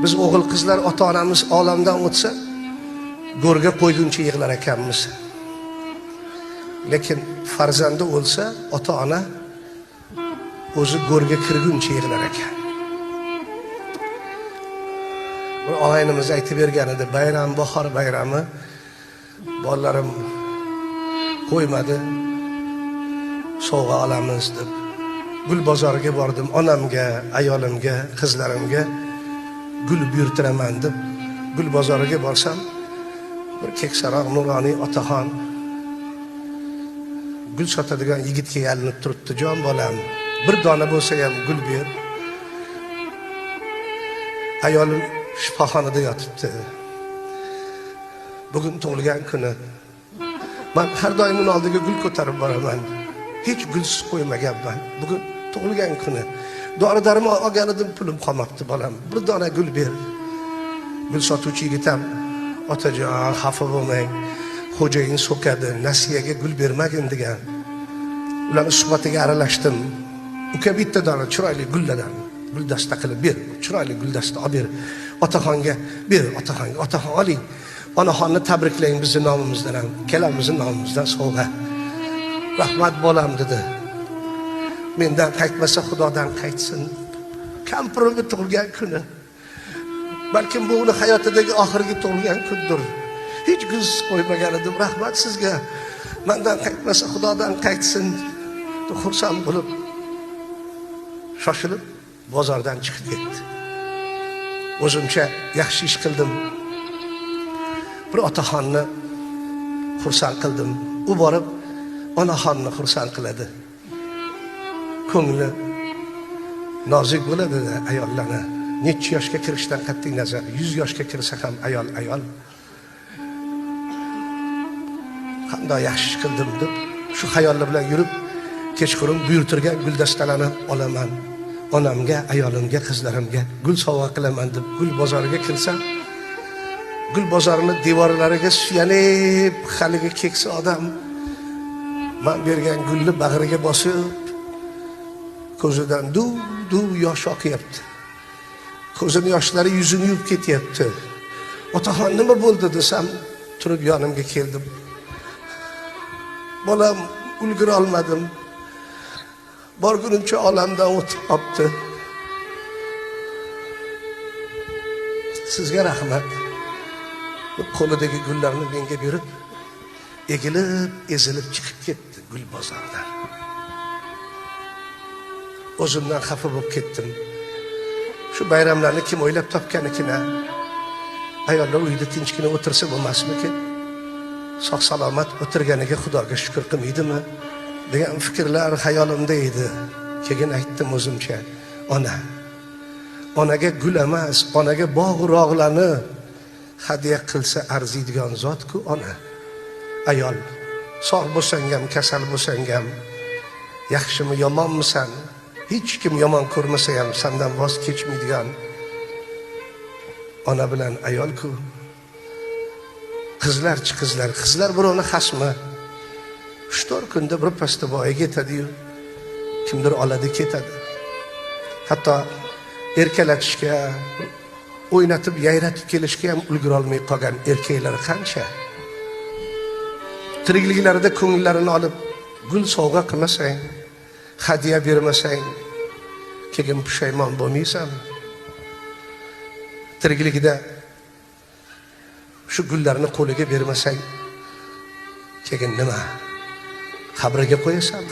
Biz o'g'il qizlar ota-onamiz olamdan o'tsa, go'rga qo'yguncha yig'lar ekanmiz. Lekin farzandi o'lsa, ota-ona o'zi go'rga kirguncha yig'lar ekan. Bir og'aynimiz aytib bergan edi, bayram bahor bayrami bolalarim qo'ymadi, sovg'a olamiz deb. Gul bozoriga bordim, onamga, ayolimga, qizlarimga gul buyurtiraman deb gul bozoriga borsam, bir keksaroq nuroniy otaxon gul sotadigan yigitga yalinib turibdi. Jon bolam, bir dona bo'lsa ham gul ber. Ayolim shifoxonada yotibdi. Bugun tug'ilgan kuni. Men har doim uning oldiga gul ko'tarib boraman. Hech gulsiz qo'ymaganman. Bugun tug'ilgan kuni. Dori-darmon olganidim, pulim qolmabdi bolam. Bir dona gul ber. Gul sotuvchi yigitam, otajon xafa bo'lmang. Xo'jayin so'kadi, nasiyaga gul bermagin degan. Ularning suhbatiga aralashdim. Uka bitta dona chiroyli gullardan guldasta qilib ber. Chiroyli guldasta olib ber. Otaxonga ber, otaxonga. Otaxon oling. Onaxonni tabriklang bizning nomimizdan ham, kalamizning nomimizdan sovg'a. Rahmat bolam dedi. Mendan qaytmasa Xudodan qaytsin. Kampirimga tug'ilgan kuni. Balkim bu uning hayotidagi oxirgi tug'ilgan kundir. Hech guz qo'ymagan edim. Rahmat sizga. Mendan qaytmasa Xudodan qaytsin. Xursand bo'lib, shoshilib bozordan chiqib ketdi. O'zimcha yaxshi ish qildim. Bir otaxonni xursand qildim. U borib onaxonni xursand qiladi. Ko'ngli nozik bo'ladi ayollarni. Necha yoshga kirishdan qat'iy nazar, 100 yoshga kirsa ham ayol. Qanday yaxshi qildim deb shu xayollar bilan yurib, kechqurun buyurtirgan guldastalarni olaman. Onamga, ayolimga, qizlarimga gul sovg'a qilaman deb gul bozoriga kirsam, gul bozorining devorlariga suyanib, haligi keksa odam men bergan gulni bag'riga bosib, ko'zidan duv yosh oqyapti. Ko'zining yoshlari yuzini yuvib ketyapti. Otaxon nima bo'ldi desam, turib yonimga keldim. Bolam, ulgura olmadim. Borgunimcha olamdan o'tib qopti. Sizga rahmat. Qo'lidagi gullarni menga berib, egilib, ezilib chiqib ketdi gul bozoridan. O'zimdan xafa bo'lib ketdim. Shu bayramlarni kim o'ylab topganikin? Ayollar uyda tinchgina o'tirsa bo'lmasmikin? Sog' salomat o'tirganiga Xudoga shukr qilmaydimi? degan fikrlar xayolimda edi. Keyin aytdim o'zimcha, onaga gul emas, onaga bog'-rog'larni hadya qilsa arziydigan zot-ku ona. Ayol, sog' bo'lsang ham, kasal bo'lsang ham, yaxshimi yomonmisan, hech kim yomon ko'rmasa ham sendan voz kechmaydigan ona bilan ayol-ku. Qizlar birovni xasmi 3-4 kunda bir pasta boyaga yetadi-yu, kimdir oladi ketadi. Hatto erkalatishga, o'ynatib, yayratib kelishga ham ulgura olmay qolgan erkaklar qancha. Tirikliklarida ko'ngillarini olib gul sovg'a qilmasang, hadiya bermasang, keyin pushaymon bo'lmaysan. Tirikligida shu gullarni qo'liga bermasang, keyin nima? Qabriga qo'yasan.